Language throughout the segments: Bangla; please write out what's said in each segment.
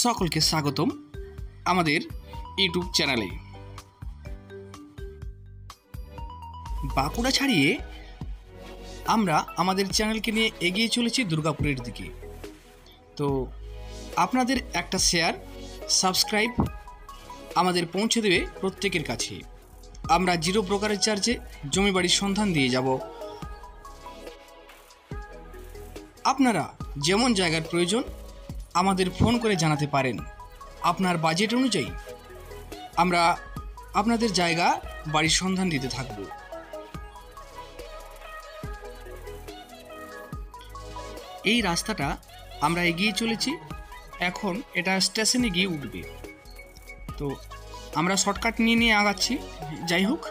সকলকে স্বাগতম আমাদের ইউটিউব চ্যানেলে। বাঁকুড়া ছাড়িয়ে আমরা আমাদের চ্যানেলকে নিয়ে এগিয়ে চলেছি দুর্গাপুরের দিকে। তো আপনাদের একটা শেয়ার, সাবস্ক্রাইব আমাদের পৌঁছে দেবে প্রত্যেকের কাছে। আমরা 0 প্রকারের চার্জে জমি বাড়ির সন্ধান দিয়ে যাব। আপনারা যেমন জায়গার প্রয়োজন আমাদের ফোন করে জানাতে পারেন। আপনার বাজেট অনুযায়ী আমরা আপনাদের জায়গা বাড়ির সন্ধান দিতে থাকব। এই রাস্তাটা আমরা এগিয়ে চলেছি, এখন এটা স্টেশনে গিয়ে উঠবে। তো আমরা শর্টকাট নিয়ে আগাচ্ছি। যাই হোক,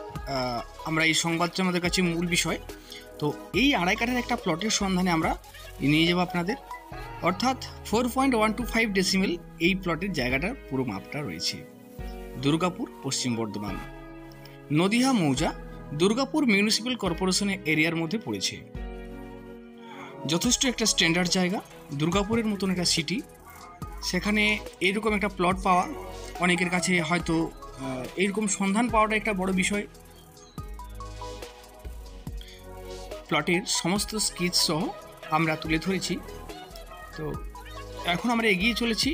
আমরা এই সংবাদটা আমাদের কাছে মূল বিষয়। তো এই 2.5 কাঠার একটা প্লটের সন্ধানে আমরা নিয়ে যাব আপনাদের, অর্থাৎ 4.125 ডেসিমেল এই প্লটের জায়গাটার পুরো মাপটা রয়েছে। দুর্গাপুর, পশ্চিম বর্ধমান, নদিয়া মৌজা, দুর্গাপুর মিউনিসিপ্যাল কর্পোরেশনের এরিয়ার মধ্যে পড়েছে। যথেষ্ট একটা স্ট্যান্ডার্ড জায়গা, দুর্গাপুরের মতন একটা সিটি, সেখানে এইরকম একটা প্লট পাওয়া অনেকের কাছে হয়তো এইরকম সন্ধান পাওয়াটা একটা বড় বিষয়। প্লটের সমস্ত স্কেচ সহ আমরা তুলে ধরেছি। তো এখন আমরা এগিয়ে চলেছি।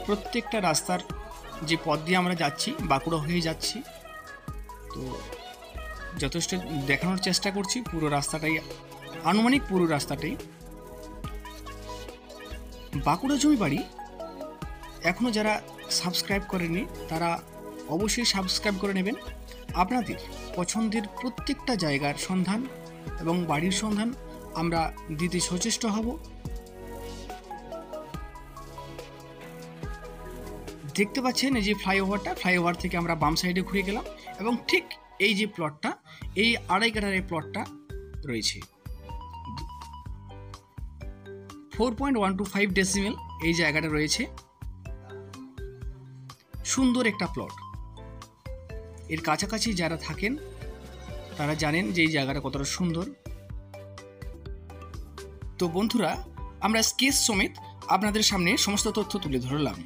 প্রত্যেকটা রাস্তার যে পথ দিয়ে আমরা যাচ্ছি, বাঁকুড়া হয়ে যাচ্ছি, তো যথেষ্ট দেখানোর চেষ্টা করছি। পুরো রাস্তাটাই আনুমানিক, পুরো রাস্তাটাই বাঁকুড়া জমি বাড়ি। এখনও যারা সাবস্ক্রাইব করেনি তারা অবশ্যই সাবস্ক্রাইব করে নেবেন। আপনাদের পছন্দের প্রত্যেকটা জায়গার সন্ধান এবং বাড়ির সন্ধান আমরা দিতে সচেষ্ট হব। দেখতে পাচ্ছেন এই যে ফ্লাইওভার থেকে আমরা বাম সাইডে ঘুরে গেলাম এবং ঠিক এই যে প্লটটা, এই 2.5 কাঠার এই প্লটটা রয়েছে। 4.125 ডেসিমেল এই জায়গাটা রয়েছে। সুন্দর একটা প্লট। এর কাছাকাছি যারা থাকেন তারা জানেন যে এই জায়গাটা কতটা সুন্দর। তো বন্ধুরা, আমরা স্কেচ সমেত আপনাদের সামনে সমস্ত তথ্য তুলে ধরলাম।